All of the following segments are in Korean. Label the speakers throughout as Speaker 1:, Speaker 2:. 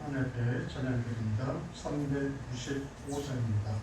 Speaker 1: 하나님께 찬양드립니다. 395장입니다.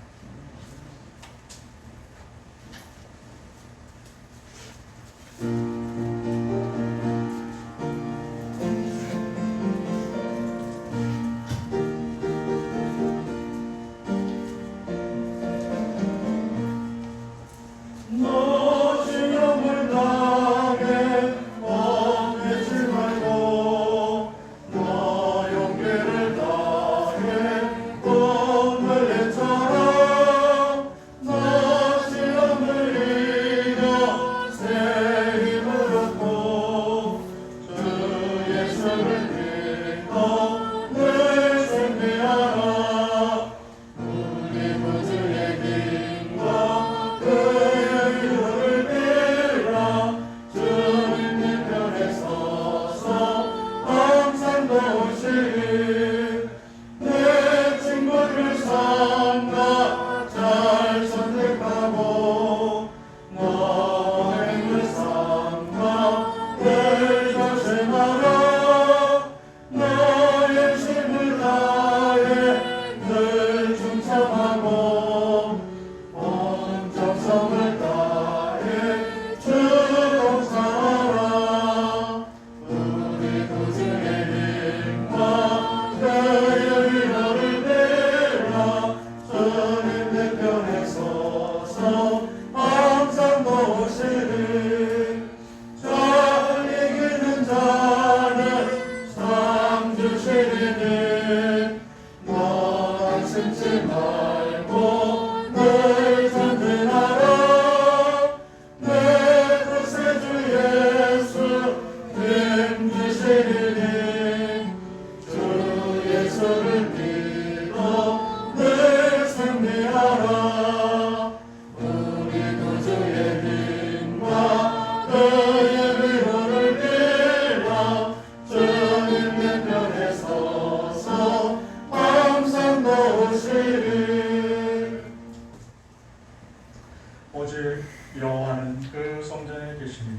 Speaker 1: 오직 여호와는 그 성전에 계시니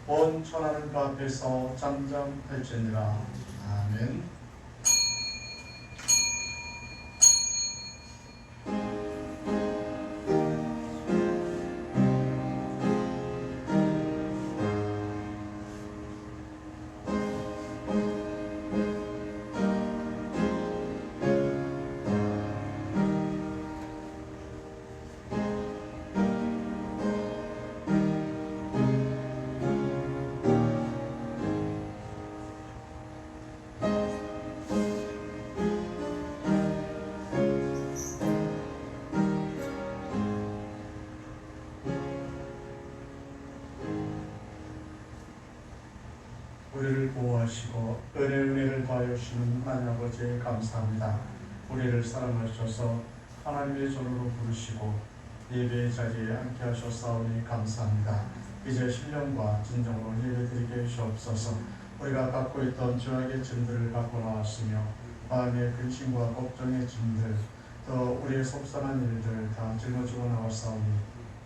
Speaker 1: 온 천하는 그 앞에서 잠잠할지니라. 아멘. 우리를 보호하시고 은혜를 더하여 주시는 하나님 아버지 감사합니다. 우리를 사랑하셔서 하나님의 전으로 부르시고 예배의 자리에 앉게 하셨사오니 감사합니다. 이제 신령과 진정으로 예배드리게 주옵소서. 우리가 갖고 있던 죄악의 짐들을 갖고 나왔으며 마음의 근심과 걱정의 짐들 또 우리의 속상한 일들 다 짊어지고 나왔사오니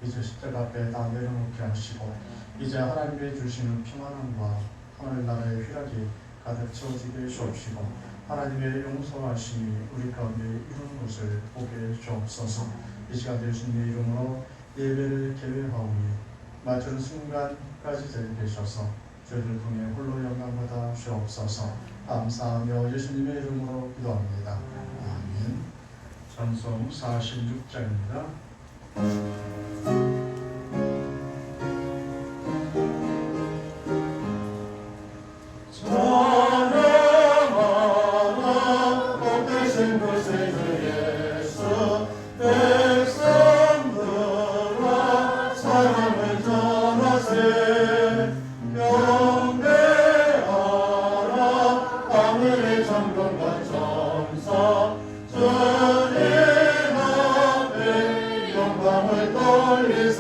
Speaker 1: 이제 십자가 앞에 다 내려놓게 하시고 이제 하나님의 주시는 평안함과 하늘나라의 휘락이 가득 채워지게 주옵시고 하나님의 용서하심이 우리 가운데 이루는 것을 보게 주옵소서. 이 시간 예수님의 이름으로 예배를 계획하오니 맞추는 순간까지 저희 계셔서 저희를 통해 홀로 영광받아 주옵소서. 감사하며 예수님의 이름으로 기도합니다. 아멘. 찬송 46장입니다.
Speaker 2: 주님 앞에 영광을 돌리세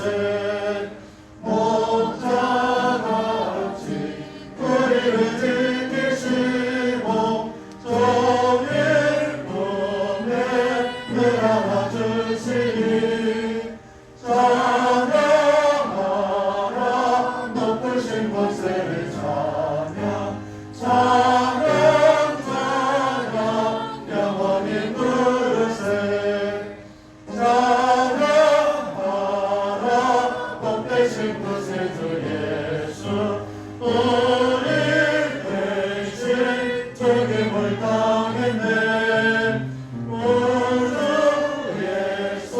Speaker 1: 되신 구세주 예수 우리 대신 죽임을 당했네. 우주 예수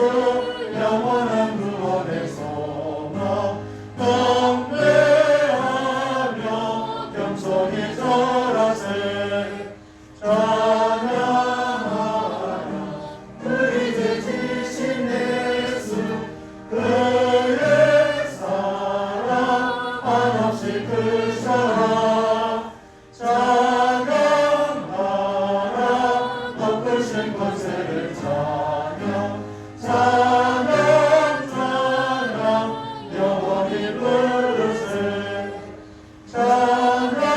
Speaker 1: 영원한 구원의 소망 경배하며 겸손히 절하세. 찬양하라 우리 죄 지신 예수 그의 사랑 한없이 크셔라. 찬양하라 높으신 권세를 찬양 찬양 찬양 영원히 부르세. 찬양하라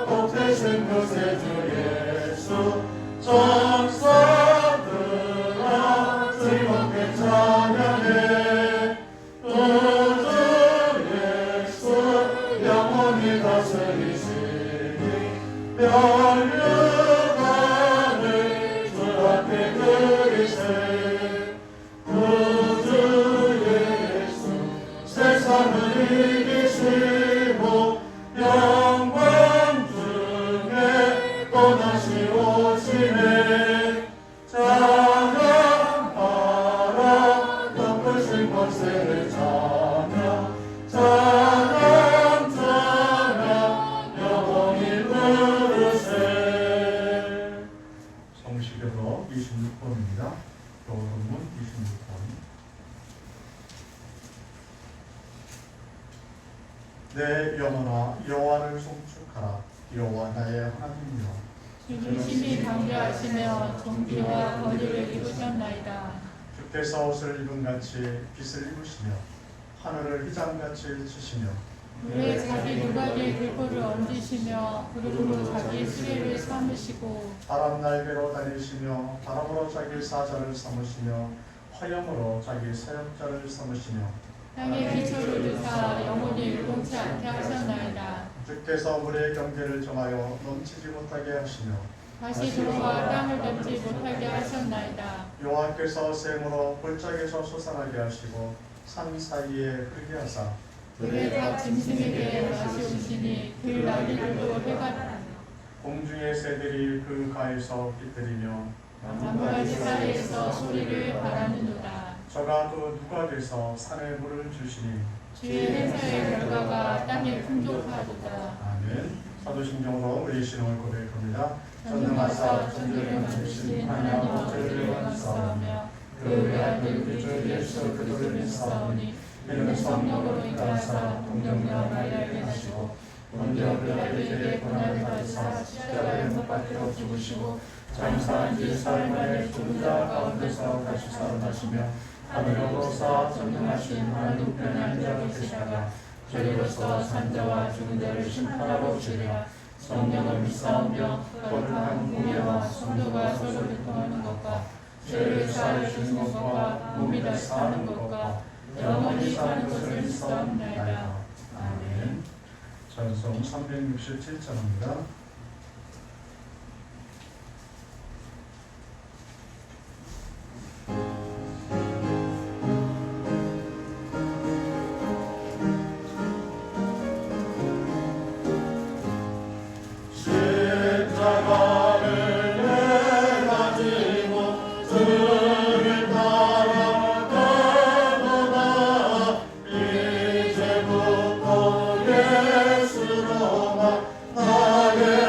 Speaker 1: 복되신 구세주 예수 천사들아 즐겁게 찬양해. 우주 예수 영원히 다스리시니 멸류관을 주 앞에 드리세. 우주 예수 세상을 이기시고 영광 중에 또다시 오시네. 찬양하라 높으신 권세를 찬양 찬양 찬양 영원히 부르세. 성시교로 26번입니다. 교도문 26번. 내 영혼아 여호와를 송축하라. 여호와 나의 하나님이여
Speaker 2: 주는 심히 강구하시며 종기와 거리를 입으셨나이다.
Speaker 1: 주께서 옷을 입은 같이 빛을 입으시며 하늘을 휘장같이 치시며
Speaker 2: 물에 자기 누각에 들보를 얹으시며 구름으로 자기 수레를 삼으시고
Speaker 1: 바람 날개로 다니시며 바람으로 자기 사자를 삼으시며 화염으로 자기 사역자를 삼으시며
Speaker 2: 땅에 기초를 두사 영혼이 요동치 않게 하셨나이다.
Speaker 1: 주께서 물의 경계를 정하여 넘치지 못하게 하시며
Speaker 2: 다시 들어와 땅을 덮지 못하게 하셨나이다.
Speaker 1: 여호와께서 샘으로 골짜기에서 솟아나게 하시고 산 사이에 흐르게 하사
Speaker 2: 들의 각 짐승에게 마시우시니 들 나귀들도 해가
Speaker 1: 공중의 새들이 그 가에서 깃들이며
Speaker 2: 나무가지 사이에서 소리를 바라는도다.
Speaker 1: 저가 또 누가 돼서 산에 물을 주시니
Speaker 2: 주의 행사의 결과가 땅에 풍족하도다.
Speaker 1: 아멘. 사도신경으로 우리 신앙을 고백합니다.
Speaker 2: 전능하사 천지를 만드신 하나님 아버지를 감사하며 그 외아들 우리 주 예수 그리스도를 믿사오니 이는 성령으로 인하사 동정녀 마리아에게 나시고 본디오 빌라도에게 고난을 받으사 십자가에 못 박혀 죽으시고 장사한 지 사흘 만에 죽은 자 가운데서 다시 살아나시며 하늘로 오르사 전능하신 하나님 우편에 앉아 계시다가 저리로서 산자와 죽은 자를 심판하러 오시리라. 성령을 믿사오며 거룩한 공예와 성도가 서로 교통하는 것과 죄를 사하여 주는 것과 몸이 다시 사는 것과 영원히 사는 것을 믿사옵나이다. 아멘.
Speaker 1: 찬송 367장입니다. 예수로만 나의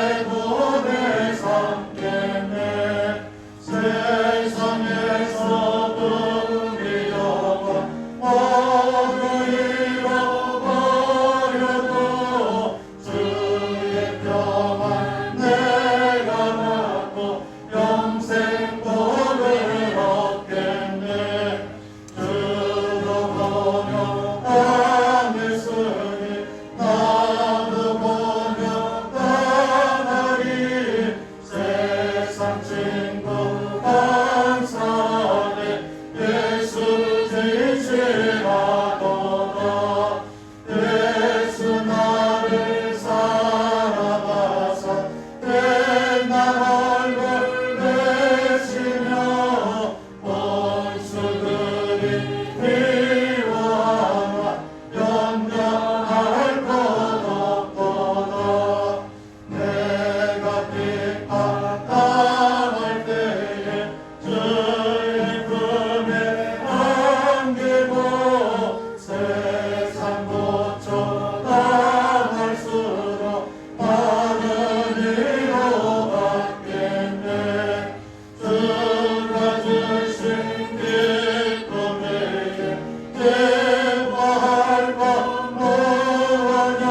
Speaker 1: 기뻐할 것 뭐냐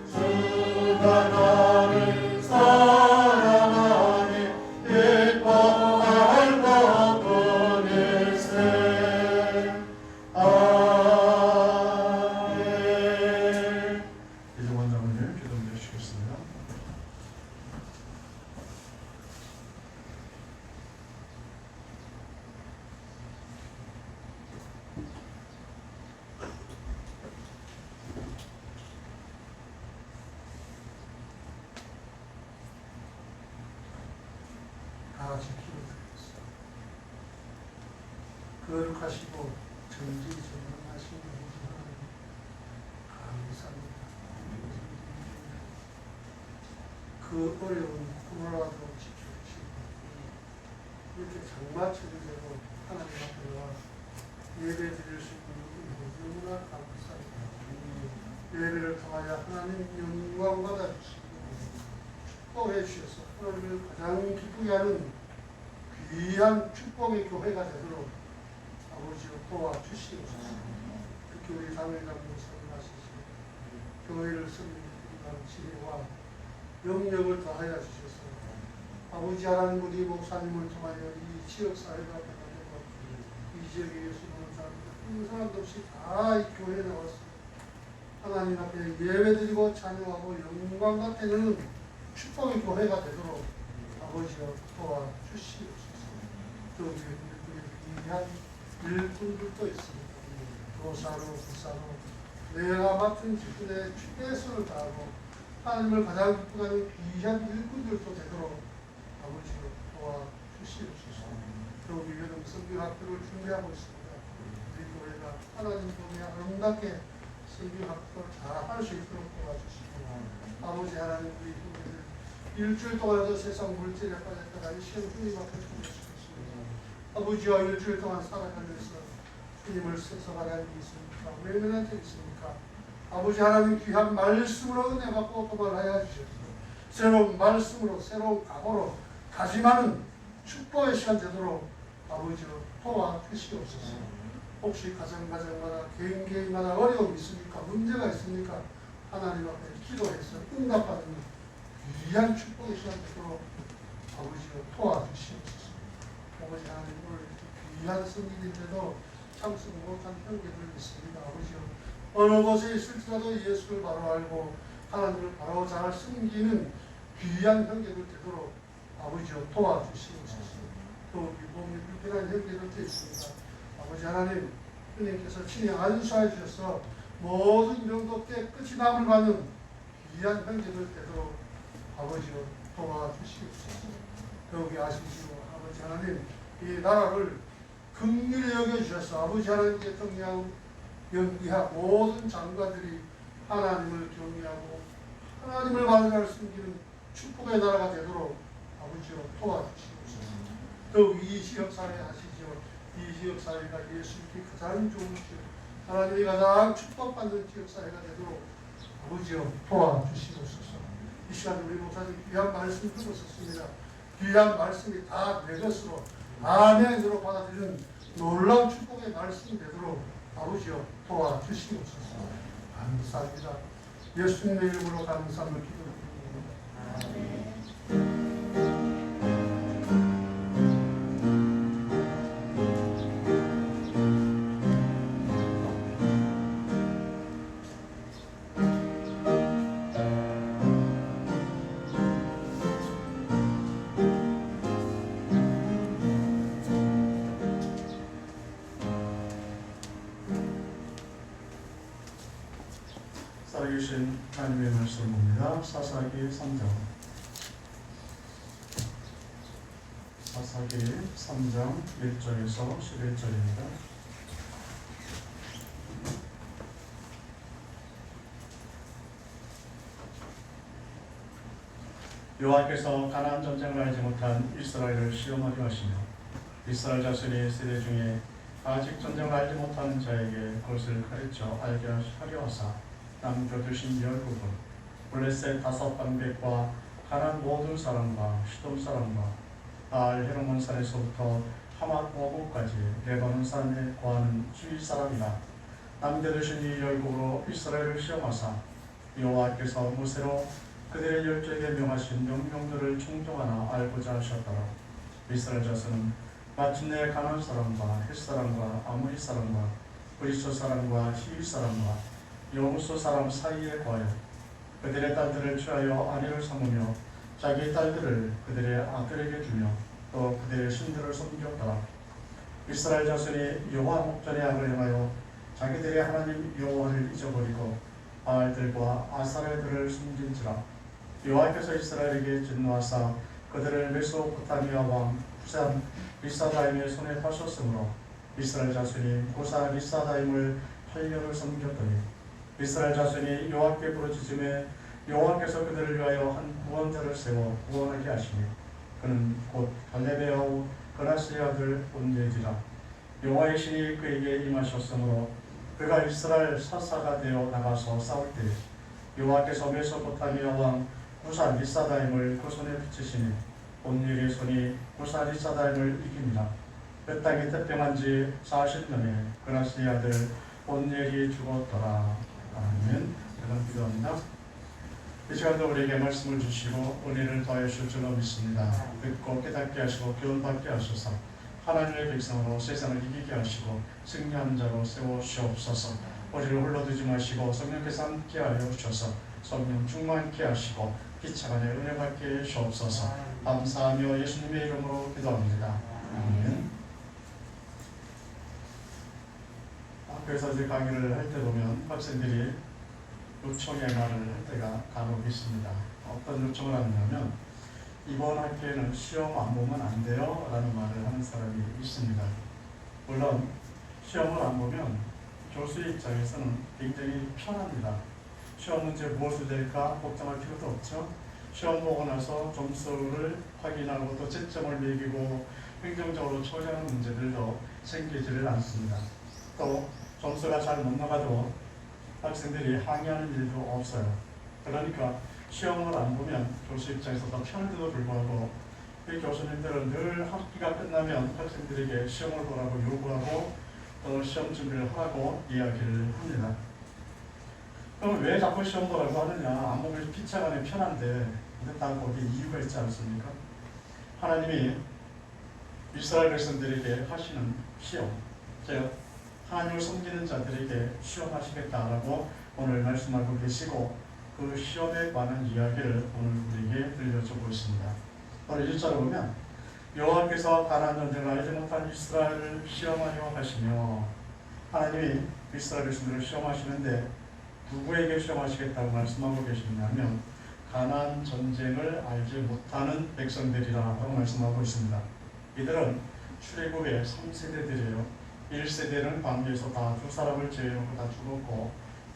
Speaker 1: 주가 나를 사랑하니 기뻐할 것 뿐일세. 아멘. 이제 원장님 기도 드리시겠습니다.
Speaker 3: 다 같이 기도드리겠습니다. 거룩하시고 전지전능하신 우리 하나님 감사합니다. 그 어려운 코로나도 지켜주시고 이렇게 장마철이되고 하나님 앞에 와 예배 드릴 수 있는 너무나 감사합니다. 예배를 통하여 하나님 영광 받아주시고 축복해 주셔서 하나님을 가장 기쁘게 하는 귀한 축복의 교회가 되도록 아버지여 도와주시옵소서. 특히 우리 당회장 목사님 하시고 교회를 섬기는 지혜와 영역을 더하여 주셔서 아버지 하나님 우리 목사님을 통하여 이 지역사회가 변화되고 이 지역에 예수 믿는 사람들 한 사람도 없이 다 이 교회에 나와서 하나님 앞에 예배드리고 찬양하고 영광 받는 축복의 교회가 되도록 아버지여 도와주시옵소서. 또 귀한 일꾼들도 있습니다. 교사로 부사로 내가 맡은 직분에 최선을 다하고 하나님을 가장 기쁘게 하는 귀한 일꾼들도 되도록 아버지여 도와주시옵소서. 또 우리 여름 성경학교를 준비하고 있습니다. 우리 교회가 하나님 보며 아름답게 성경학교를 잘 할 수 있도록 도와주시고 아버지 하나님 우리 교회를 일주일 동안도 세상 물질에 빠졌다가 이 시험 주님 앞에 주셨습니다. 아버지와 일주일 동안 살아가면서 주님을 세서가는 일이 있습니까? 외면한 적 있습니까? 아버지 하나님 귀한 말씀으로 은혜 받고 도발하여 주셔서 새로운 말씀으로 새로운 각오로 다짐하는 축복의 시간 되도록 아버지로 도와주시옵소서. 혹시 가정마다 개인마다 어려움이 있습니까? 문제가 있습니까? 하나님 앞에 기도해서 응답받는 귀한 축복의 시간 되도록 아버지로 도와주시옵소서. 아버지 하나님 오늘 귀한 성일인데도 참석 못한 형제들 있습니다. 아버지요 어느 곳에 있을지라도 예수를 바로 알고 하나님을 바로 잘 섬기는 귀한 형제들 되도록 아버지요 도와주시옵소서. 또 우리 몸이 불편한 형제들도 있습니다. 아버지 하나님 주님께서 친히 안수하여 주셔서 모든 병도 깨끗이 남을 받는 귀한 형제들 되도록 아버지요 도와주시옵소서. 더욱이 아시지요 아버지 하나님 이 나라를 긍휼히 여겨주셔서 아버지 하나님께 경외하고 모든 장관들이 하나님을 경외하고 하나님을 바로 잘 섬기는 축복의 나라가 되도록 아버지요 도와주시옵소서. 더욱 이 지역사회 아시죠? 이 지역사회가 예수님께 가장 좋은 지역 하나님이 가장 축복받는 지역사회가 되도록 아버지요 도와주시옵소서. 이 시간 우리 목사님 귀한 말씀 들었었습니다. 귀한 말씀이 다 내 것으로 아멘으로 받아들이는 놀라운 축복의 말씀이 되도록 아버지여 도와주시옵소서. 감사합니다. 예수님의 이름으로 감사함을 기도드립니다.
Speaker 1: 살아계신 하나님의 말씀을 봅니다. 사사기 3장 1절에서 11절입니다. 여호와께서 가나안 전쟁을 알지 못한 이스라엘을 시험하려 하시며 이스라엘 자손의 세대 중에 아직 전쟁을 알지 못하는 자에게 그것을 가르쳐 알게 하려 하사 남겨두신 열국은 블레셋 5방백과 가나안 모든 사람과 시돔 사람과 바알 헤르몬 산에서부터 하맛 오고까지 레바논 산에 거하는 주위 사람이라 남겨두신 이 열국으로 이스라엘을 시험하사 여호와께서 모세로 그들의 열조에게 명하신 명령들을 총정하나 알고자 하셨더라. 이스라엘 자손은 마침내 가나안 사람과 헷 사람과 아모리 사람과 브리스 사람과 히위 사람과 여호수 사람 사이에 거하여 그들의 딸들을 취하여 아내를 삼으며 자기 딸들을 그들의 아들에게 주며 또 그들의 신들을 섬겼더라. 이스라엘 자손이 여호와 목전의 악을 행하여 자기들의 하나님 여호와를 잊어버리고 바알들과 아사레들을 숨긴지라. 여호와께서 이스라엘에게 진노하사 그들을 메소포타미아 왕 후산 리사다임의 손에 파셨으므로 이스라엘 자손이 고사 리사다임을 8년을 섬겼더니 이스라엘 자손이 여호와께 부르짖음에 여호와께서 그들을 위하여 한 구원자를 세워 구원하게 하시니 그는 곧 갈렙의 아우 그나스의 아들 온니엘이라. 여호와의 신이 그에게 임하셨으므로 그가 이스라엘 사사가 되어 나가서 싸울 때 여호와께서 메소포타미아 왕 구사 리사다임을 그 손에 붙이시니 온니엘의 손이 구사 리사다임을 이깁니다. 그 땅이 태평한 지 40년에 그나스의 아들 온니엘이 죽었더라. 아멘. 여러분 기도합니다. 이 시간도 우리에게 말씀을 주시고 은혜를 더하실 줄로 믿습니다. 듣고 깨닫게 하시고 교훈받게 하소서. 하나님의 백성으로 세상을 이기게 하시고 승리한 자로 세우시옵소서. 우리를 홀로두지 마시고 성령께서 함께하여 주셔서 성령 충만케 하시고 기차간에 은혜 받게 주옵소서. 감사하며 예수님의 이름으로 기도합니다. 아멘. 학교에서 이제 강의를 할 때 보면 학생들이 요청의 말을 할 때가 간혹 있습니다. 어떤 요청을 하느냐면 이번 학기에는 시험 안 보면 안 돼요 라는 말을 하는 사람이 있습니다. 물론 시험을 안 보면 교수 입장에서는 굉장히 편합니다. 시험 문제 무엇을 낼까 걱정할 필요도 없죠. 시험 보고 나서 점수를 확인하고 또 채점을 매기고 행정적으로 처리하는 문제들도 생기지를 않습니다. 또 점수가 잘 못 나가도 학생들이 항의하는 일도 없어요. 그러니까 시험을 안 보면 교수 입장에서 더 편한데도 불구하고 이 교수님들은 늘 학기가 끝나면 학생들에게 시험을 보라고 요구하고 또 시험 준비를 하라고 이야기를 합니다. 그럼 왜 자꾸 시험 보라고 하느냐? 안 보면 피차간에 편한데 근데 다 거기에 이유가 있지 않습니까? 하나님이 이스라엘 백성들에게 하시는 시험, 즉 하나님을 섬기는 자들에게 시험하시겠다라고 오늘 말씀하고 계시고 그 시험에 관한 이야기를 오늘 우리에게 들려주고 있습니다. 오늘 1절을 보면 여호와께서 가나안 전쟁을 알지 못한 이스라엘을 시험하려 하시며 하나님이 이스라엘 백성들을 시험하시는데 누구에게 시험하시겠다고 말씀하고 계시냐면 가나안 전쟁을 알지 못하는 백성들이라고 말씀하고 있습니다. 이들은 출애굽의 3세대들이에요. 1세대는 광야에서 다 두 사람을 제외놓고 다 죽었고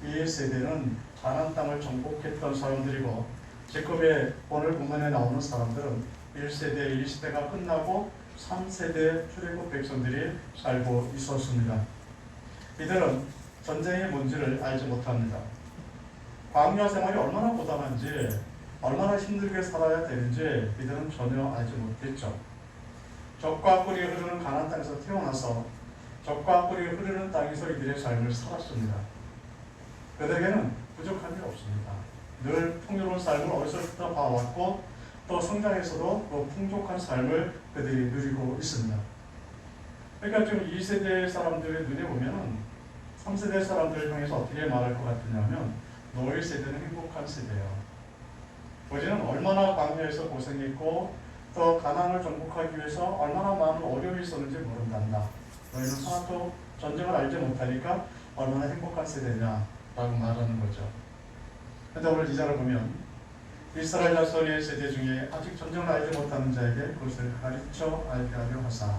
Speaker 1: 2세대는 가나안 땅을 정복했던 사람들이고 제곱의 오늘 본문에 나오는 사람들은 1세대, 2세대가 끝나고 3세대 출애굽 백성들이 살고 있었습니다. 이들은 전쟁의 뭔지를 알지 못합니다. 광야 생활이 얼마나 고단한지 얼마나 힘들게 살아야 되는지 이들은 전혀 알지 못했죠. 적과 꿀이 흐르는 가나안 땅에서 태어나서 적과 꿀이 흐르는 땅에서 이들의 삶을 살았습니다. 그들에게는 부족한 게 없습니다. 늘 풍요로운 삶을 어려서부터 봐왔고 또 성장에서도 그 풍족한 삶을 그들이 누리고 있습니다. 그러니까 지금 2세대 사람들의 눈에 보면 3세대 사람들을 향해서 어떻게 말할 것 같으냐면 너희 세대는 행복한 세대예요. 우리는 얼마나 광야에서 고생했고 또 가나안을 정복하기 위해서 얼마나 많은 어려움이 있었는지 모른단다. 너희는 하나도 전쟁을 알지 못하니까 얼마나 행복한 세대냐라고 말하는 거죠. 그런데 오늘 기자를 보면 이스라엘 자손의 세대 중에 아직 전쟁을 알지 못하는 자에게 그것을 가르쳐 알게 하려 하사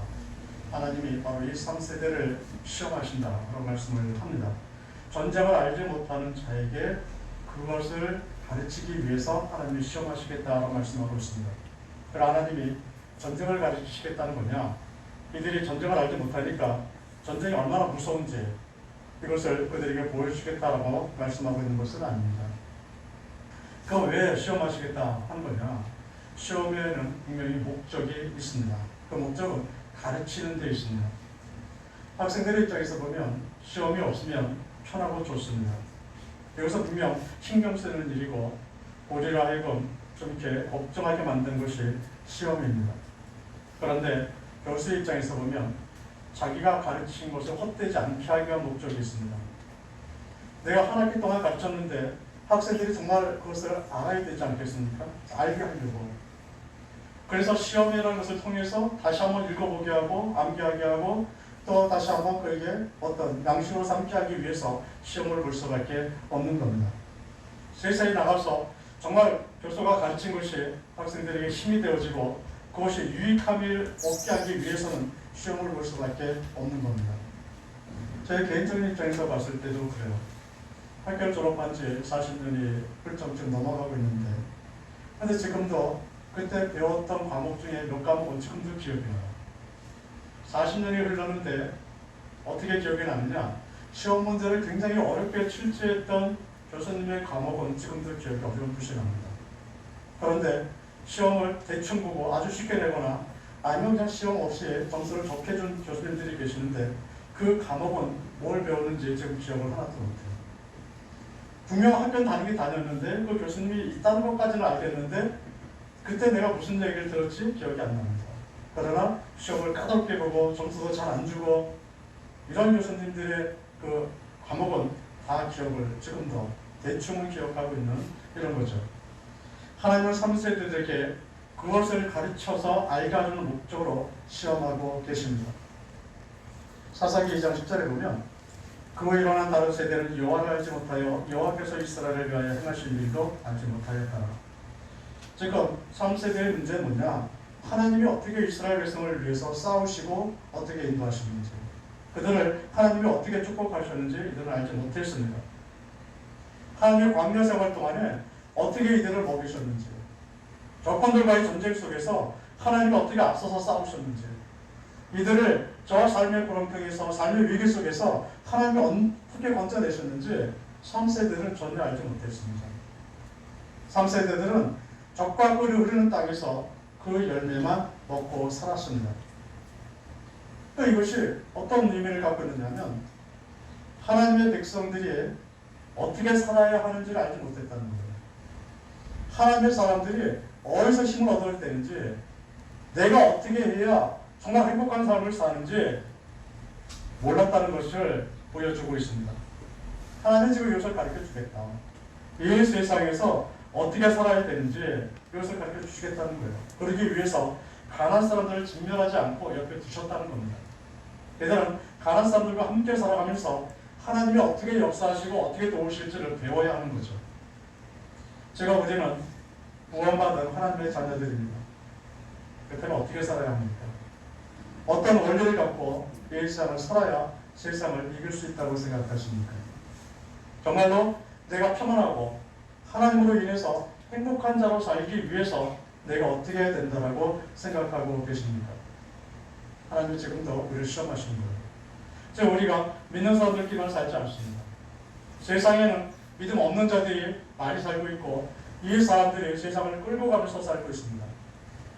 Speaker 1: 하나님이 바로 이 3세대를 시험하신다라고 말씀을 합니다. 전쟁을 알지 못하는 자에게 그것을 가르치기 위해서 하나님이 시험하시겠다라고 말씀하고 있습니다. 그러나 하나님이 전쟁을 가르치시겠다는 거냐? 이들이 전쟁을 알지 못하니까 전쟁이 얼마나 무서운지 이것을 그들에게 보여주겠다라고 말씀하고 있는 것은 아닙니다. 그럼 왜 시험하시겠다 하는 거냐? 시험에는 분명히 목적이 있습니다. 그 목적은 가르치는 데 있습니다. 학생들의 입장에서 보면 시험이 없으면 편하고 좋습니다. 여기서 분명 신경 쓰는 일이고 우리를 하여금 좀 이렇게 걱정하게 만든 것이 시험입니다. 그런데 교수의 입장에서 보면 자기가 가르친 것을 헛되지 않게 하기 위한 목적이 있습니다. 내가 한 학기 동안 가르쳤는데 학생들이 정말 그것을 알아야 되지 않겠습니까? 알게 하려고. 그래서 시험이라는 것을 통해서 다시 한번 읽어보게 하고 암기하게 하고 또 다시 한번 그에게 어떤 양식으로 삼게 하기 위해서 시험을 볼 수밖에 없는 겁니다. 세상에 나가서 정말 교수가 가르친 것이 학생들에게 힘이 되어지고 그것이 유익함을 얻게 하기 위해서는 시험을 볼 수밖에 없는 겁니다. 제 개인적인 입장에서 봤을 때도 그래요. 학교를 졸업한 지 40년이 훌쩍 넘어가고 있는데 근데 지금도 그때 배웠던 과목 중에 몇 과목은 지금도 기억이 나요. 40년이 흘렀는데 어떻게 기억이 나느냐? 시험 문제를 굉장히 어렵게 출제했던 교수님의 과목은 지금도 기억이 어렴풋이 납니다. 그런데 시험을 대충 보고 아주 쉽게 내거나 아니면 그냥 시험 없이 점수를 좋게 준 교수님들이 계시는데 그 과목은 뭘 배웠는지 지금 기억을 하나도 못해요. 분명 학교 다니긴 다녔는데 그 교수님이 있다는 것까지는 알겠는데 그때 내가 무슨 얘기를 들었지 기억이 안 납니다. 그러나 시험을 까다롭게 보고 점수도 잘 안 주고 이런 교수님들의 그 과목은 다 기억을 지금도 대충은 기억하고 있는 이런 거죠. 하나님은 3세대들에게 그것을 가르쳐서 알게 하는 목적으로 시험하고 계십니다. 사사기 2장 10절에 보면 그 일어난 다른 세대는 여호와를 알지 못하여 여호와께서 이스라엘을 위하여 행하신 일도 알지 못하였다. 지금 3세대의 문제는 뭐냐? 하나님이 어떻게 이스라엘 백성을 위해서 싸우시고 어떻게 인도하시는지 그들을 하나님이 어떻게 축복하셨는지 이들은 알지 못했습니다. 하나님의 광야 생활 동안에 어떻게 이들을 먹이셨는지 적군들과의 전쟁 속에서 하나님이 어떻게 앞서서 싸우셨는지 이들을 저 삶의 구렁텅이에서 삶의 위기 속에서 하나님이 어떻게 건져내셨는지 3세대들은 전혀 알지 못했습니다. 3세대들은 적과 꿀이 흐르는 땅에서 그 열매만 먹고 살았습니다. 이것이 어떤 의미를 갖고 있느냐면 하나님의 백성들이 어떻게 살아야 하는지를 알지 못했다는 거예요. 하나님의 사람들이 어디서 힘을 얻어야 되는지 내가 어떻게 해야 정말 행복한 삶을 사는지 몰랐다는 것을 보여주고 있습니다. 하나님은 지금 이것을 가르쳐 주겠다. 이 세상에서 어떻게 살아야 되는지 이것을 가르쳐 주시겠다는 거예요. 그러기 위해서 가난한 사람들을 진멸하지 않고 옆에 두셨다는 겁니다. 얘들은 가난한 사람들과 함께 살아가면서 하나님이 어떻게 역사하시고 어떻게 도우실지를 배워야 하는 거죠. 제가 우리는 구원받은 하나님의 자녀들입니다. 그렇다면 어떻게 살아야 합니까? 어떤 원리를 갖고 이 세상을 살아야 세상을 이길 수 있다고 생각하십니까? 정말로 내가 평안하고 하나님으로 인해서 행복한 자로 살기 위해서 내가 어떻게 해야 된다고 생각하고 계십니까? 하나님이 지금도 우리를 시험하시는 거예요. 우리가 믿는 사람들끼리만 살지 않습니다. 세상에는 믿음 없는 자들이 많이 살고 있고 이 사람들이 세상을 끌고 가면서 살고 있습니다.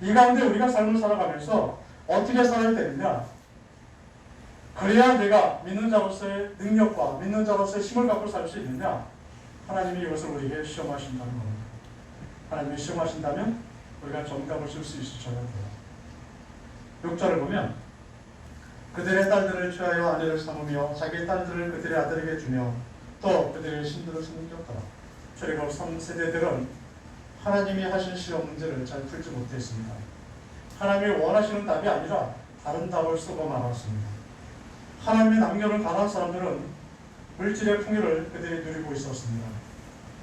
Speaker 1: 이 가운데 우리가 삶을 살아가면서 어떻게 살아야 되느냐? 그래야 내가 믿는 자로서의 능력과 믿는 자로서의 힘을 갖고 살 수 있느냐? 하나님이 이것을 우리에게 시험하신다는 겁니다. 하나님이 시험하신다면 우리가 정답을 쓸 수 있으셔야 돼요. 6절을 보면 그들의 딸들을 취하여 아내를 삼으며 자기의 딸들을 그들의 아들에게 주며 또 그들의 신들을 섬겼더라. 출애굽 3세대들은 하나님이 하신 시험 문제를 잘 풀지 못했습니다. 하나님이 원하시는 답이 아니라 다른 답을 쓰고 말았습니다. 하나님의 남겨놓은 가난한 사람들은 물질의 풍요를 그들이 누리고 있었습니다.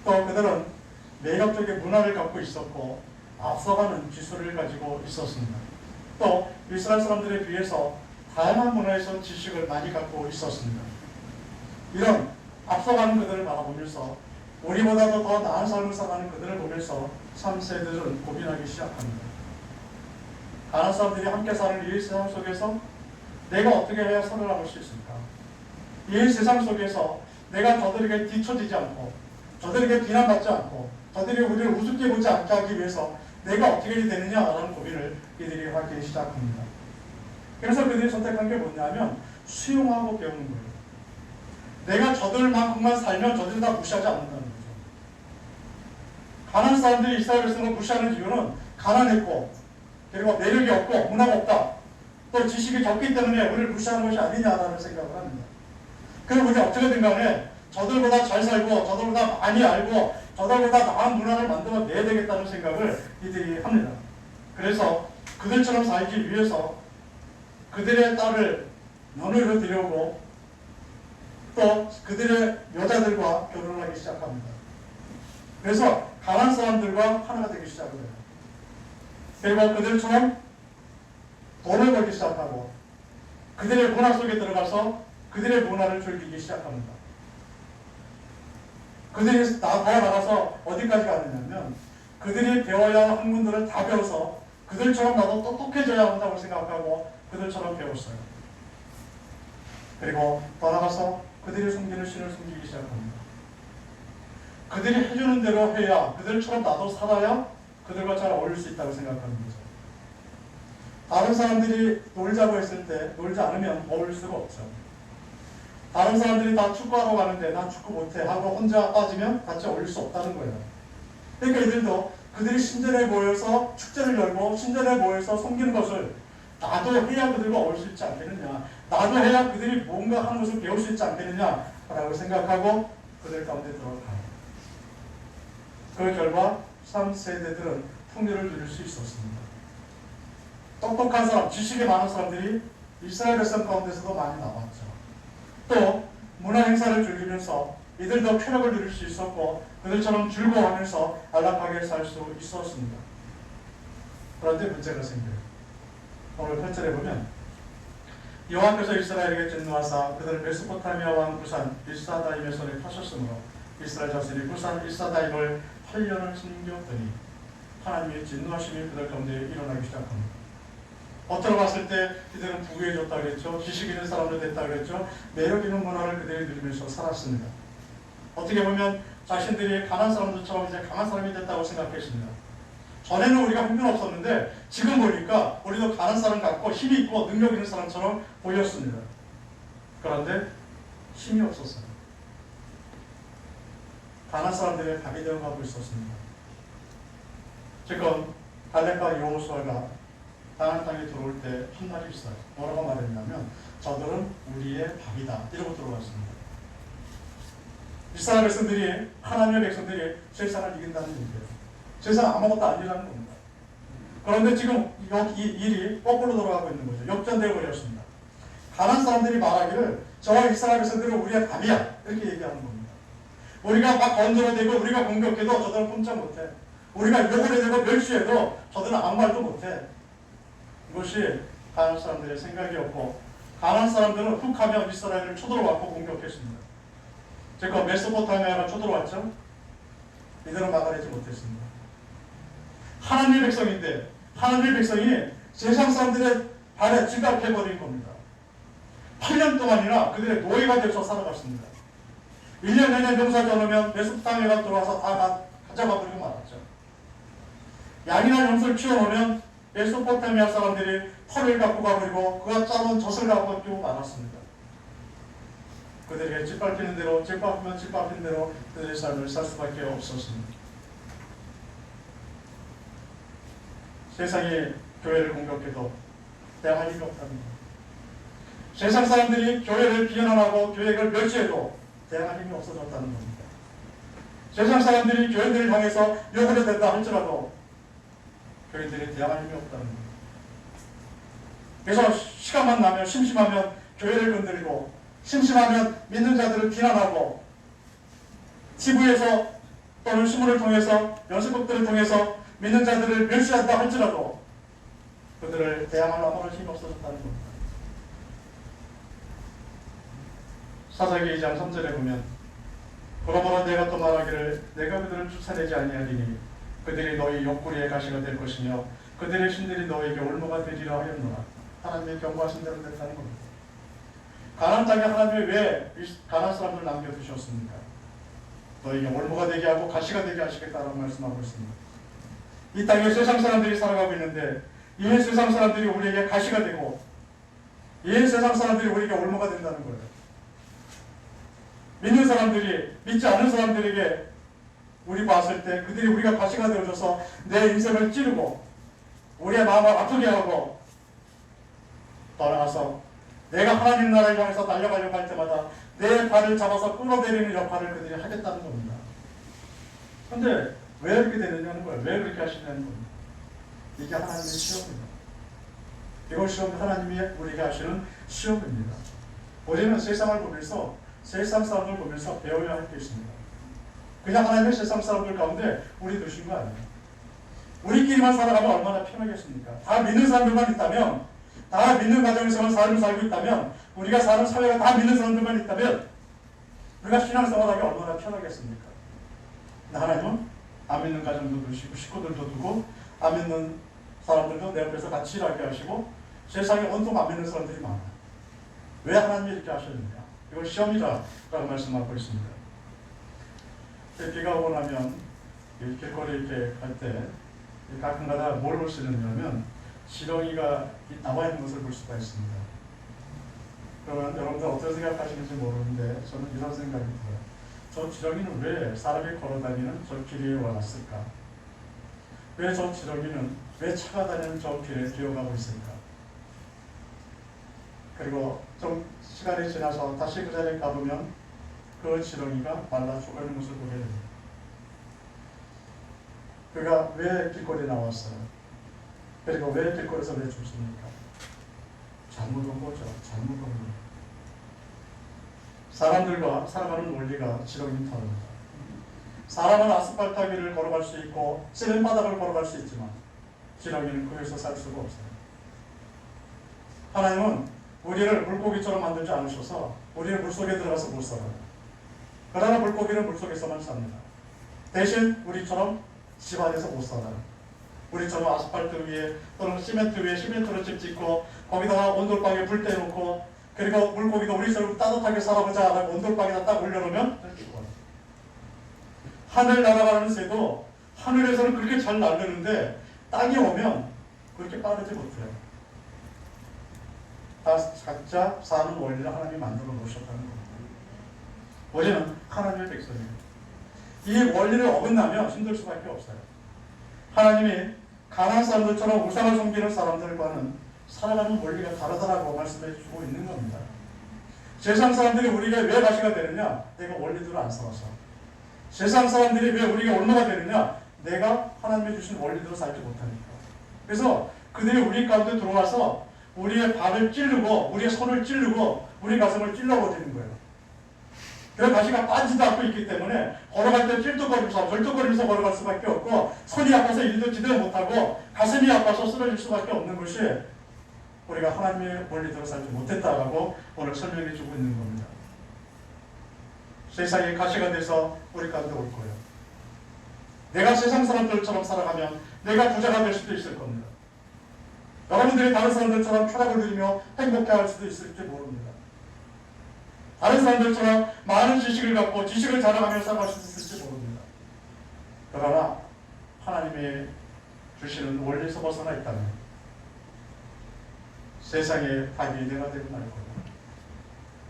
Speaker 1: 또 그들은 매력적인 문화를 갖고 있었고 앞서가는 기술을 가지고 있었습니다. 또 이스라엘 사람들에 비해서 다양한 문화에서 지식을 많이 갖고 있었습니다. 이런 앞서가는 그들을 바라보면서 우리보다도 더 나은 삶을 살아가는 그들을 보면서 3세들은 고민하기 시작합니다. 가난한 사람들이 함께 사는 이 세상 속에서 내가 어떻게 해야 살아남을 수 있을까? 이 세상 속에서 내가 저들에게 뒤처지지 않고 저들에게 비난받지 않고 저들이 우리를 우습게 보지 않게 하기 위해서 내가 어떻게 되느냐라는 고민을 이들이 하기 시작합니다. 그래서 그들이 선택한 게 뭐냐면 수용하고 배우는 거예요. 내가 저들만큼만 살면 저들을 다 무시하지 않는다는 거죠. 가난한 사람들이 이스라엘 백성을 무시하는 이유는 가난했고, 그리고 매력이 없고 문화가 없다, 또 지식이 적기 때문에 우리를 무시하는 것이 아니냐라는 생각을 합니다. 그리고 우리 어떻게든 간에 저들보다 잘 살고 저들보다 많이 알고 저들보다 나은 문화를 만들어 내야 되겠다는 생각을 이들이 합니다. 그래서 그들처럼 살기 위해서 그들의 딸을 며느리로 데려오고 또 그들의 여자들과 결혼을 하기 시작합니다. 그래서 가난한 사람들과 하나가 되기 시작을 해요. 그리고 그들처럼 돈을 벌기 시작하고 그들의 문화 속에 들어가서 그들의 문화를 즐기기 시작합니다. 그들이 더 나가서 어디까지 가느냐면 그들이 배워야 할 학문들을 다 배워서 그들처럼 나도 똑똑해져야 한다고 생각하고 그들처럼 배웠어요. 그리고 더 나가서 그들이 숨기는 신을 숨기기 시작합니다. 그들이 해주는 대로 해야 그들처럼 나도 살아야 그들과 잘 어울릴 수 있다고 생각하는 거죠. 다른 사람들이 놀자고 했을 때 놀지 않으면 어울릴 수가 없죠. 다른 사람들이 다 축구하러 가는데 난 축구 못해 하고 혼자 빠지면 같이 어울릴 수 없다는 거예요. 그러니까 이들도 그들이 신전에 모여서 축제를 열고 신전에 모여서 섬기는 것을 나도 해야 그들과 어울릴 수 있지 않겠느냐, 나도 해야 그들이 뭔가 하는 것을 배울 수 있지 않겠느냐라고 생각하고 그들 가운데 들어가요. 그 결과 3세대들은 풍요를 누릴 수 있었습니다. 똑똑한 사람, 지식이 많은 사람들이 이스라엘 백성 가운데서도 많이 나왔죠. 또 문화 행사를 즐기면서 이들도 쾌락을 누릴 수 있었고 그들처럼 즐거워하면서 안락하게 살 수 있었습니다. 그런데 문제가 생겨요. 오늘 8절에 보면 여호와께서 이스라엘에게 진노하사 그들을 메소포타미아 왕 구산 일사다임의 손에 파셨으므로 이스라엘 자손이 구산 일사다임을 8년을 숨겼더니 하나님의 진노하심이 그들 가운데 일어나기 시작합니다. 겉으로 봤을 때 그들은 부유해졌다 그랬죠. 지식 있는 사람들 됐다 그랬죠. 매력 있는 문화를 그들이 누리면서 살았습니다. 어떻게 보면 자신들이 가난한 사람들처럼 이제 강한 사람이 됐다고 생각했습니다. 전에는 우리가 형편없었는데 지금 보니까 우리도 가난한 사람 같고 힘이 있고 능력 있는 사람처럼 보였습니다. 그런데 힘이 없었어요. 가난한 사람들의 밥이 되어가고 있었습니다. 지금 갈렙과 여호수아가 가나안 땅에 들어올 때 한 말이 있어요. 뭐라고 말했냐면 저들은 우리의 밥이다 이러고 들어갔습니다. 이스라엘 백성들이, 하나님의 백성들이 세상을 이긴다는 얘기예요. 세상 아무것도 아니라는 겁니다. 그런데 지금 이 일이 거꾸로 돌아가고 있는 거죠. 역전되어 버렸습니다. 가난한 사람들이 말하기를 저와 이스라엘 백성들은 우리의 밥이야 이렇게 얘기하는 겁니다. 우리가 막 건드려대고 우리가 공격해도 저들은 꼼짝 못해. 우리가 욕을 해대고 멸시해도 저들은 아무 말도 못해. 이것이 가난한 사람들의 생각이었고 가난한 사람들은 훅하면 이스라엘을 쳐들어왔고 공격했습니다. 제가 메소포타미아가 쳐들어왔죠. 이들은 막아내지 못했습니다. 하나님의 백성인데 하나님의 백성이 세상 사람들의 발에 지각해버린 겁니다. 8년 동안이나 그들의 노예가 되어서 살아갔습니다. 1년 내내 농사 져놓으면 메소포타미아가 들어와서 다 가져가버리고 말았죠. 양이나 염소를 키워놓으면 메소포타미아 사람들이 털을 갖고 가버리고 그가 짜놓은 젖을 갖고 끼고 말았습니다. 그들에게 짓밟히는 대로 짓밟히면 짓밟히는 대로 그들의 삶을 살 수밖에 없었습니다. 세상이 교회를 공격해도 대항할 일이 없답니다. 세상 사람들이 교회를 비난하고 교회를 멸시해도 대항할 힘이 없어졌다는 겁니다. 세상 사람들이 교회들을 향해서 욕을 해댄다 할지라도 교회들이 대항할 힘이 없다는 겁니다. 그래서 시간만 나면 심심하면 교회를 건드리고 심심하면 믿는 자들을 비난하고 TV에서 또는 신문을 통해서 연습극들을 통해서 믿는 자들을 멸시한다 할지라도 그들을 대항할 아무런 힘이 없어졌다는 겁니다. 사사기 2장 3절에 보면 그러므로 내가 또 말하기를 내가 그들을 쫓아내지 아니하리니 그들이 너희 옆구리에 가시가 될 것이며 그들의 신들이 너에게 올무가 되리라 하였노라. 하나님의 경고하신 대로 됐다는 겁니다. 가나안 땅에 하나님이 왜 가나안 사람들을 남겨두셨습니까? 너에게 올무가 되게 하고 가시가 되게 하시겠다라고 말씀하고 있습니다. 이 땅에 세상 사람들이 살아가고 있는데 이 세상 사람들이 우리에게 가시가 되고 이 세상 사람들이 우리에게 올무가 된다는 거예요. 믿는 사람들이 믿지 않는 사람들에게 우리 봤을 때 그들이 우리가 가시가 되어줘서 내 인생을 찌르고 우리의 마음을 아프게 하고 떠나가서 내가 하나님 나라를 향해서 달려가려고 할 때마다 내 발을 잡아서 끌어내리는 역할을 그들이 하겠다는 겁니다. 그런데 왜 이렇게 되느냐는 거예요. 왜 그렇게 하시냐는 겁니다. 이게 하나님의 시험입니다. 이건 시험, 하나님이 우리에게 하시는 시험입니다. 우리는 세상을 보면서 세상 사람들 보면서 배워야 할 게 있습니다. 그냥 하나님의 세상 사람들 가운데 우리 두신 거 아니에요. 우리끼리만 살아가면 얼마나 편하겠습니까? 다 믿는 사람들만 있다면, 다 믿는 가정에서만 삶을 살고 있다면, 우리가 사는 사회가 다 믿는 사람들만 있다면 우리가 신앙생활하기 얼마나 편하겠습니까? 근데 하나님은 안 믿는 가정도 두시고 식구들도 두고 안 믿는 사람들도 내 옆에서 같이 일하게 하시고 세상에 온통 안 믿는 사람들이 많아요. 왜 하나님이 이렇게 하셨느냐? 이걸 시험이라고 말씀하고 있습니다. 비가 오고 나면 길거리 이렇게 갈 때 가끔가다 뭘 볼 수 있느냐면 지렁이가 나와 있는 것을 볼 수가 있습니다. 그러면 여러분들 어떻게 생각하시는지 모르는데 저는 이런 생각이 들어요. 저 지렁이는 왜 사람이 걸어다니는 저 길 위에 와갔을까? 왜 저 지렁이는 왜 차가 다니는 저 길에 기어가고 있을까? 그리고 좀 시간이 지나서 다시 그 자리에 가보면 그 지렁이가 말라 죽어있는 것을 보게 됩니다. 그가 왜 길거리에 나왔어요? 그리고 왜 길거리에서 왜 죽습니까? 잘못 온 거죠. 잘못 온 거예요. 사람들과 살아가는 원리가 지렁이는 다릅니다. 사람은 아스팔트 위를 걸어갈 수 있고 시멘 바닥을 걸어갈 수 있지만 지렁이는 거기서 살 수가 없어요. 하나님은 우리를 물고기처럼 만들지 않으셔서 우리를 물속에 들어가서 못 살아요. 그러나 물고기는 물속에서만 삽니다. 대신 우리처럼 집 안에서 못 살아요. 우리처럼 아스팔트 위에 또는 시멘트 위에 시멘트로 집 짓고 거기다가 온돌방에 불 떼놓고 그리고 물고기도 우리처럼 따뜻하게 살아보자 하고 온돌방에다 딱 올려놓으면 죽어요. 하늘 날아가는 새도 하늘에서는 그렇게 잘 날르는데 땅에 오면 그렇게 빠르지 못해요. 다 각자 사는 원리를 하나님이 만들어 놓으셨다는 겁니다. 우리는 하나님의 백성이에요. 이 원리를 어긋나면 힘들 수밖에 없어요. 하나님이 가난한 사람들처럼 우상을 섬기는 사람들과는 살아가는 원리가 다르다라고 말씀해 주고 있는 겁니다. 세상 사람들이 우리가 왜 가시가 되느냐? 내가 원리대로 안 살아서. 세상 사람들이 왜 우리가 올무가 되느냐? 내가 하나님이 주신 원리대로 살지 못하니까. 그래서 그들이 우리 가운데 들어와서 우리의 발을 찌르고 우리의 손을 찌르고 우리 가슴을 찔러버리는 거예요. 그래서 가시가 빠지도 않고 있기 때문에 걸어갈 때 절뚝거리면서 걸어갈 수밖에 없고 손이 아파서 일도 제대로 못하고 가슴이 아파서 쓰러질 수밖에 없는 것이 우리가 하나님의 원리대로 살지 못했다라고 오늘 설명해 주고 있는 겁니다. 세상에 가시가 돼서 우리 가운데 올 거예요. 내가 세상 사람들처럼 살아가면 내가 부자가 될 수도 있을 겁니다. 여러분들이 다른 사람들처럼 쾌락을 누리며 행복해할 수도 있을지 모릅니다. 다른 사람들처럼 많은 지식을 갖고 지식을 자랑하며 살아갈 수 있을지 모릅니다. 그러나 하나님이 주시는 원리에서 벗어나 있다면 세상의 답이 내가 되고 말 거예요.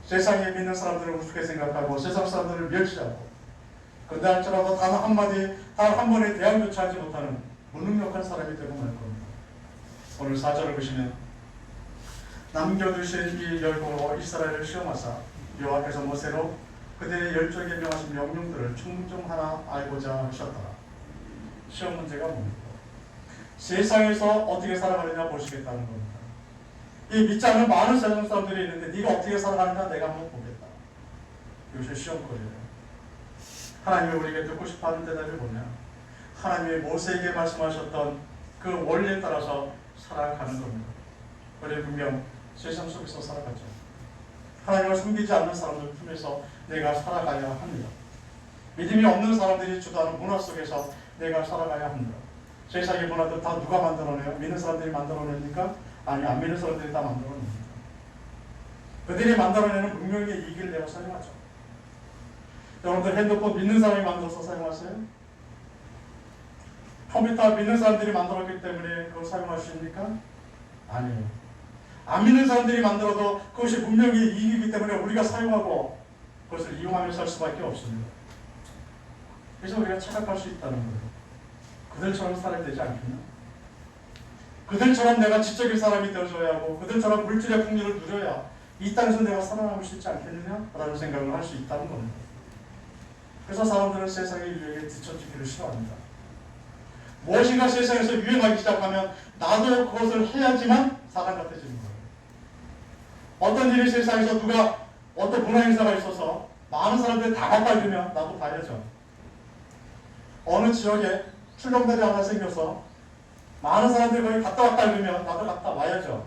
Speaker 1: 세상에 믿는 사람들을 우습게 생각하고 세상 사람들을 멸시하고 그런데 할지라도 단 한마디, 단 한 번의 대안조차 하지 못하는 무능력한 사람이 되고 말 겁니다. 오늘 4절을 보시면 남겨두신 이 열고로 이스라엘을 시험하사 여호와께서 모세로 그들의 열조에게 명하신 명령들을 충정하나 알고자 하셨더라. 시험 문제가 뭡니까? 세상에서 어떻게 살아가느냐 보시겠다는 겁니다. 이 믿지 않는 많은 세상 사람들이 있는데 네가 어떻게 살아가는가 내가 한번 보겠다. 이것이 시험거리예요. 하나님이 우리에게 듣고 싶어하는 대답이 뭐냐? 하나님이 모세에게 말씀하셨던 그 원리에 따라서 살아가는 겁니다. 우리 분명 세상 속에서 살아가죠. 하나님을 섬기지 않는 사람들 품에서 내가 살아가야 합니다. 믿음이 없는 사람들이 주도하는 문화 속에서 내가 살아가야 합니다. 세상의 문화도 다 누가 만들어내요? 믿는 사람들이 만들어냅니까? 아니, 안 믿는 사람들이 다 만들어냅니다. 그들이 만들어내는 문명의 이익을 내가 사용하죠. 여러분들 핸드폰 믿는 사람이 만들어서 사용하세요? 컴퓨터 믿는 사람들이 만들었기 때문에 그걸 사용하십니까? 아니에요. 안 믿는 사람들이 만들어도 그것이 문명의 이익이기 때문에 우리가 사용하고 그것을 이용하며 살 수밖에 없습니다. 그래서 우리가 착각할 수 있다는 거예요. 그들처럼 살아야 되지 않겠나? 그들처럼 내가 지적인 사람이 되어줘야 하고 그들처럼 물질의 풍요를 누려야 이 땅에서 내가 살아남을 수 있지 않겠느냐라는 생각을 할 수 있다는 겁니다. 그래서 사람들은 세상의 유행에 뒤처지기를 싫어합니다. 무엇인가 세상에서 유행하기 시작하면 나도 그것을 해야지만 사람 같아지는 거예요. 어떤 일이 세상에서 누가 어떤 문화 행사가 있어서 많은 사람들이 다 가까이면 나도 봐야죠. 어느 지역에 출렁다리 하나 생겨서 많은 사람들이 거기 갔다 왔다 그러면 나도 갔다 와야죠.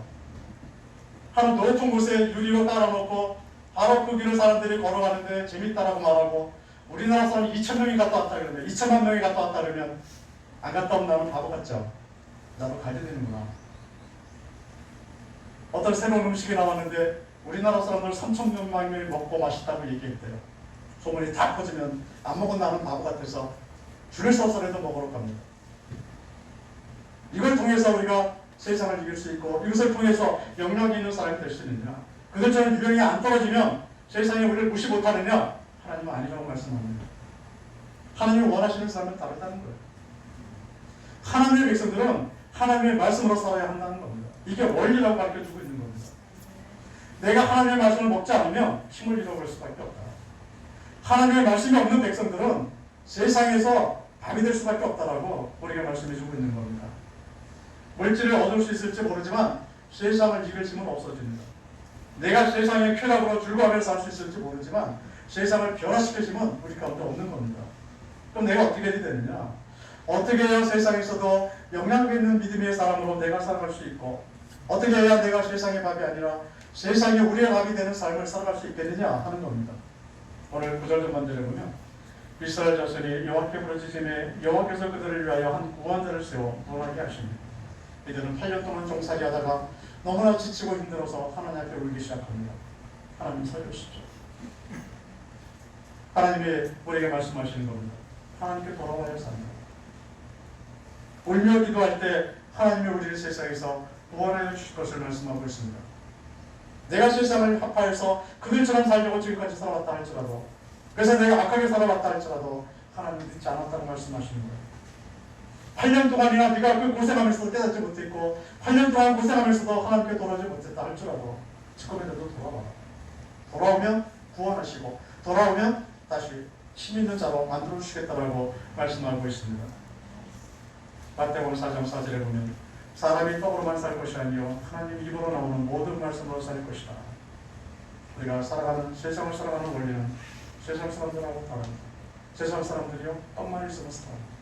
Speaker 1: 한 높은 곳에 유리로 깔아놓고 바로 그 길을 사람들이 걸어가는데 재밌다라고 말하고 우리나라 사람 2,000명이 갔다 왔다 그러면 2,000만 명이 갔다 왔다 그러면 안 갔다 오면 나는 바보 같죠. 나도 가야 되는구나. 어떤 새로운 음식이 나왔는데 우리나라 사람들 3,000만 명이 먹고 맛있다고 얘기했대요. 소문이 다 퍼지면 안 먹은 나는 바보 같아서 줄을 서서라도 먹으러 갑니다. 이걸 통해서 우리가 세상을 이길 수 있고 이것을 통해서 영향이 있는 사람이 될 수 있느냐. 그들처럼 유행이 안 떨어지면 세상에 우리를 무시 못하느냐. 하나님은 아니라고 말씀합니다. 하나님이 원하시는 사람은 다르다는 거예요. 하나님의 백성들은 하나님의 말씀으로 살아야 한다는 겁니다. 이게 원리라고 가르쳐주고 있는 겁니다. 내가 하나님의 말씀을 먹지 않으면 힘을 잃어버릴 수밖에 없다. 하나님의 말씀이 없는 백성들은 세상에서 답이 될 수밖에 없다라고 우리가 말씀해주고 있는 겁니다. 물질을 얻을 수 있을지 모르지만 세상을 이길 힘은 없어집니다. 내가 세상의 쾌락으로 즐거워하며 살 수 있을지 모르지만 세상을 변화시킬 힘은 우리 가운데 없는 겁니다. 그럼 내가 어떻게 해야 되느냐? 어떻게 해야 세상에서도 영향력 있는 믿음의 사람으로 내가 살아갈 수 있고 어떻게 해야 내가 세상의 밥이 아니라 세상이 우리의 밥이 되는 삶을 살아갈 수 있겠느냐 하는 겁니다. 오늘 9절 전반절에 보면 이스라엘 자손이 여호와께 부르짖음에 여호와께서 그들을 위하여 한 구원자를 세워 노하게 하십니다. 이들은 8년 동안 종살이 하다가 너무나 지치고 힘들어서 하나님 앞에 울기 시작합니다. 하나님 살려주십시오. 하나님이 우리에게 말씀하시는 겁니다. 하나님께 돌아와야 삽니다. 울며 기도할 때 하나님이 우리를 세상에서 구원해 주실 것을 말씀하고 있습니다. 내가 세상을 합하여서 그들처럼 살려고 지금까지 살아왔다 할지라도 그래서 내가 악하게 살아왔다 할지라도 하나님 믿지 않았다고 말씀하시는 거예요. 8년 동안이나 네가 그 고생하면서도 깨닫지 못했고 8년 동안 고생하면서도 하나님께 돌아오지 못했다 할지라도 지금이라도 돌아와라. 돌아오면 구원하시고 돌아오면 다시 힘 있는 자로 만들어 주시겠다라고 말씀하고 있습니다. 마태복음 4장 4절에 보면 사람이 떡으로만 살 것이 아니요 하나님 입으로 나오는 모든 말씀으로 살 것이다. 우리가 살아가는 세상을 살아가는 원리는 세상 사람들하고 다릅니다. 세상 사람들이요 떡만 있으면 살아갑니다.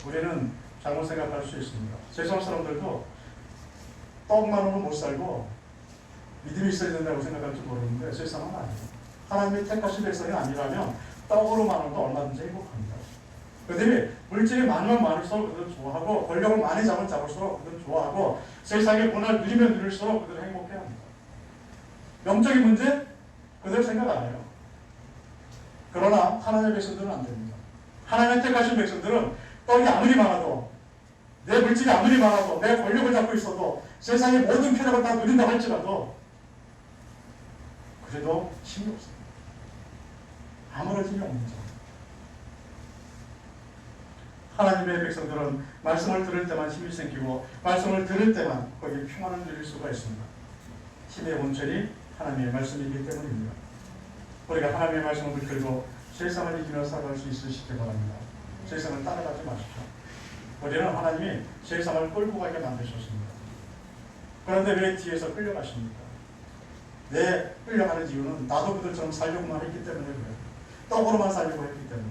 Speaker 1: 우리는 잘못 생각할 수 있습니다. 세상 사람들도 떡만으로 못 살고 믿음이 있어야 된다고 생각할지 모르는데 세상은 아니에요. 하나님의 택하신 백성이 아니라면 떡으로만으로도 얼마든지 행복합니다. 그들이 물질이 많으면 많을수록 그들은 좋아하고 권력을 많이 잡을수록 그들은 좋아하고 세상의 문화를 누리면 누릴수록 그들은 행복해합니다. 영적인 문제? 그들 생각 안 해요. 그러나 하나님의 백성들은 안 됩니다. 하나님의 택하신 백성들은 떡이 아무리 많아도 내 물질이 아무리 많아도 내 권력을 잡고 있어도 세상의 모든 쾌락을 다 누린다 할지라도 그래도 힘이 없습니다. 아무런 힘이 없는 자. 하나님의 백성들은 말씀을 들을 때만 힘이 생기고 말씀을 들을 때만 거기에 평안을 누릴 수가 있습니다. 힘의 원천이 하나님의 말씀이기 때문입니다. 우리가 하나님의 말씀을 붙들고 세상을 이기며 살아갈 수 있으시기 바랍니다. 세상을 따라가지 마십시오. 우리는 하나님이 세상을 끌고 가게 만드셨습니다. 그런데 왜 뒤에서 끌려가십니까? 내 끌려가는 이유는 나도 그들처럼 살려고만 했기 때문에 그래요. 떡으로만 살려고 했기 때문에.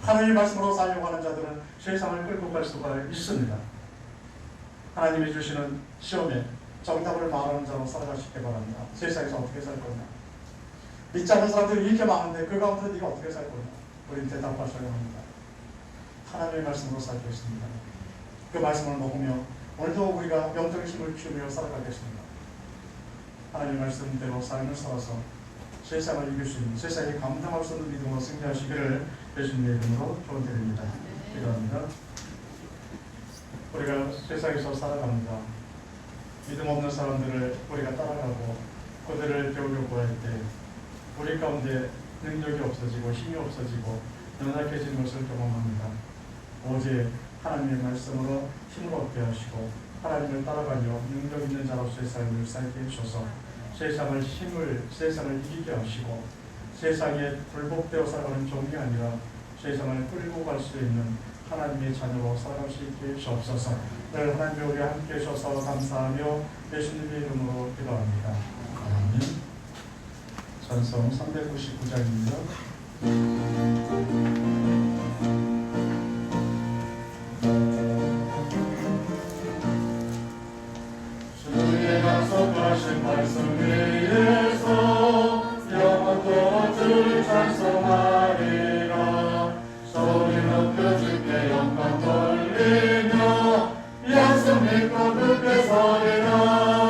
Speaker 1: 하나님의 말씀으로 살려고 하는 자들은 세상을 끌고 갈 수가 있습니다. 하나님이 주시는 시험에 정답을 말하는 자로 살아가시기 바랍니다. 세상에서 어떻게 살 거냐? 믿지 않는 사람들이 이렇게 많은데 그 가운데 네가 어떻게 살 거냐? 우리는 대답하셔야 합니다. 하나님의 말씀으로 살겠습니다. 그 말씀을 먹으며 오늘도 우리가 영적인 힘을 키우며 살아가겠습니다. 하나님의 말씀대로 삶을 살아서 세상을 이길 수 있는, 세상에 감당할 수 없는 믿음으로 승리하시기를 예수님의 이름으로 축원드립니다. 기도합니다. 우리가 세상에서 살아갑니다. 믿음 없는 사람들을 우리가 따라가고 그들을 배우려고 할 때 우리 가운데 능력이 없어지고 힘이 없어지고 연약해진 것을 경험합니다. 오직 하나님의 말씀으로 힘을 얻게 하시고 하나님을 따라가며 능력 있는 자로서의 삶을 살게 해주셔서 세상을 이기게 하시고 세상에 굴복되어 살아가는 종이 아니라 세상을 끌고 갈 수 있는 하나님의 자녀로 살아갈 수 있게 해주옵소서. 늘 하나님의 우리 함께 해주셔서 감사하며 예수님의 이름으로 기도합니다. 아멘. 찬송 399장입니다. 주의 약속하신 말씀 위에서 영원토록 주를 찬송하리라. 소리 높여 주께 영광 돌리며 약속 믿고 굳게 서리라.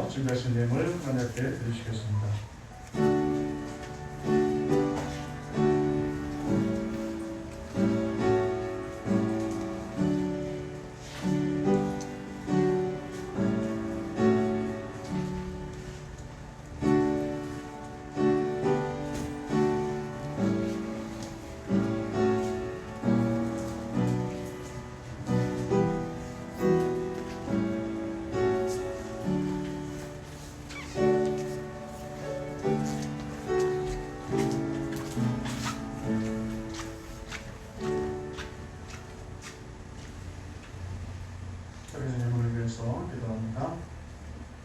Speaker 1: 준비하신 내용을 하나님께 드리시겠습니다. 기도합니다.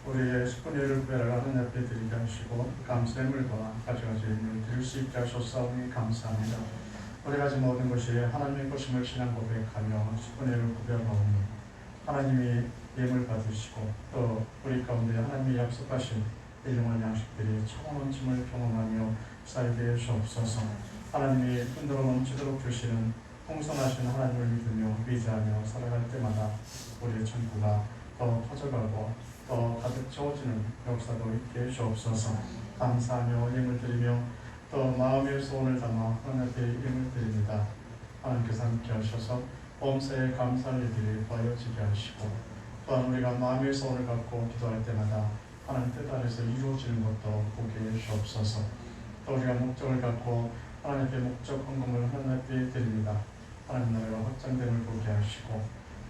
Speaker 1: 우리의 숙고리를 구별하여 하나님 앞에 드리게 하시고 감사의물과 가지가지 의미를 드릴 수 있게 하셨사오니 감사합니다. 우리가 가진 모든 것이 하나님의 것임을 신앙 고백하며 숙고리를 구별하오니 하나님이 예물 받으시고 또 우리 가운데 하나님이 약속하신 일용할 양식들이 참원 넘침을 경험하며 살게 주옵소서. 하나님이 흔들어 넘치도록 주시는 풍성하신 하나님을 믿으며 의지하며 살아갈 때마다 우리의 천국가 더 터져가고 더 가득 채워지는 역사도 있게 주옵소서. 감사하며 예물 드리며 또 마음의 소원을 담아 하나님 앞에 예물 드립니다. 하나님께서 함께 하셔서 범사에 감사할 일들이 더하여지게 하시고 또한 우리가 마음의 소원을 갖고 기도할 때마다 하나님 뜻 안에서 이루어지는 것도 보게 주옵소서. 또 우리가 목적을 갖고 하나님 앞에 목적 헌금을 하나님 앞에 드립니다. 하나님 나라가 확장됨을 보게 하시고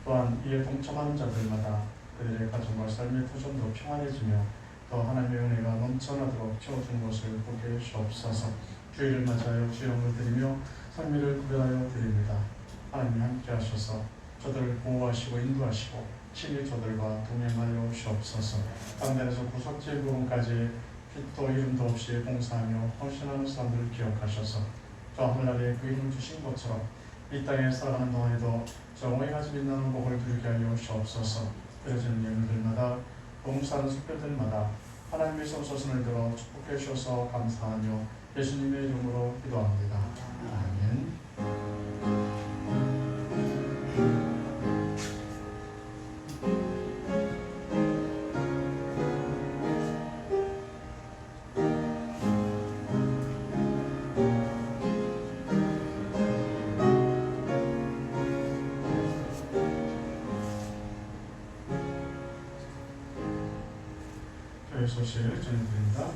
Speaker 1: 또한 이에 동참하는 자들마다 그들의 가정과 삶의 터전도 평안해지며 또 하나님의 은혜가 넘쳐나도록 채워주는 것을 보게 주옵소서. 주일을 맞이하여 주영을 드리며 성미를 구별하여 드립니다. 하나님이 함께 하셔서 저들을 보호하시고 인도하시고 친히 저들과 동행하여 주옵소서. 땅단에서 구석진 부분까지 빛도 이름도 없이 봉사하며 헌신하는 사람들을 기억하셔서 저 하늘나라에 그 이름 주신 것처럼 이 땅에 살아가는 동안에도 정오에 가진 빛나는 복을 누리게 하여 주옵소서. 그려지는 예물들마다 봉사하는 숙별들마다 하나님의 손소선을 들어 축복해 주셔서 감사하며 예수님의 이름으로 기도합니다. 아멘. 교회 소식 전해드립니다.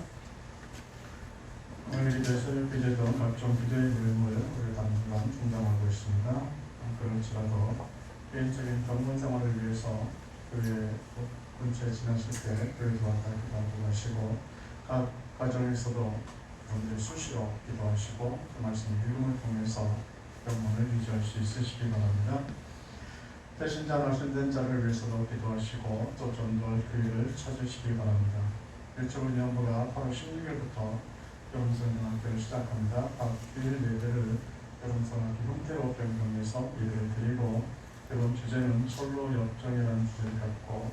Speaker 1: 오늘 기도에서 기재도 각종 기도의 모임을 우리 당분간 중단하고 있습니다. 그렇지라도 개인적인 병건 생활을 위해서 교회 근처에 지나실 때 교회에 왔다 기도하고 가시고 각 가정에서도 여러분들이 수시로 기도하시고 그 말씀 읽음을 통해서 병원을 유지할 수 있으시기 바랍니다. 대신자 말씀된 자를 위해서도 기도하시고 또 전도할 교회를 찾으시기 바랍니다. 일주일연부가 8월 16일부터 여름성경학교를 시작합니다. 각 주일 예배를 여름성학교 형태로 변경해서 예배를 드리고 이번 주제는 솔로 역정이라는 주제를 갖고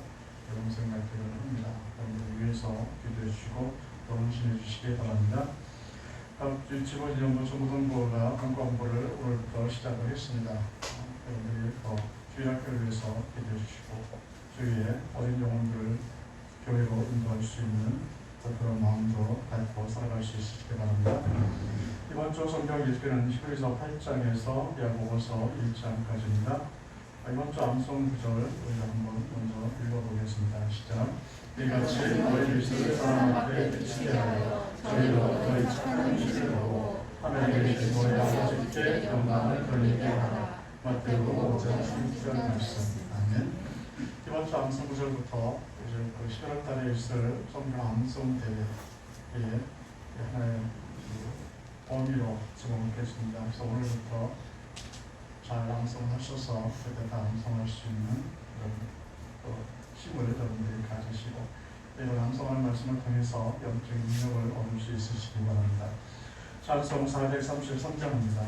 Speaker 1: 여름성경학교를 합니다. 여러분들 위해서 기도해 주시고 또 헌신해 주시기 바랍니다. 각 지구연부 정부등부가 한국공부를 오늘부터 시작을 했습니다. 여러분들이 또 주일학교를 위해서 기도해 주시고 주위에 어린 영혼들을 교회로 인도할 수 있는 그런 마음도 갖고 살아갈 수 있으시기 바랍니다. 이번 주 성경 읽기는 히브리서 8장에서 야고보서 1장까지입니다. 이번 주 암송 구절 우리가 한번 먼저 읽어보겠습니다. 시작. 이같이 너희 빛을 사람 앞에 비치게 하여 저희로 너희 착한 빛을 보고 하나님의 너희 아버지께 영광을 돌리게 하라. 마태복음 5장 16절 말씀. 아멘. 이번 주 암송 구절부터 이제 그 11월 달에 있을 성경 암송 대회에 하나의 범위로 집어넣겠습니다. 그래서 오늘부터 잘 암송하셔서 그때 다 암송할 수 있는 그런 힘을 여러분들이 가지시고 이런 암송하는 말씀을 통해서 영적인 능력을 얻을 수 있으시기 바랍니다. 찬송 433장입니다.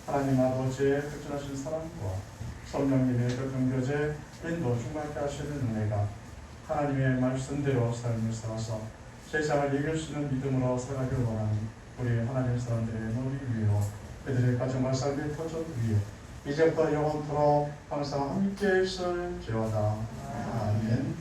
Speaker 1: 하나님 아버지의 극진하신 사랑과 성령님의 그 등교제 인도 충만케 하시는 은혜가 하나님의 말씀대로 삶을 살아서 세상을 이길 수 있는 믿음으로 살아가길 원하는 우리 하나님 사람들의 머리 위로 그들의 가정과 삶의 터전 위에 이제부터 영원토록 항상 함께 있을지어다. 아멘.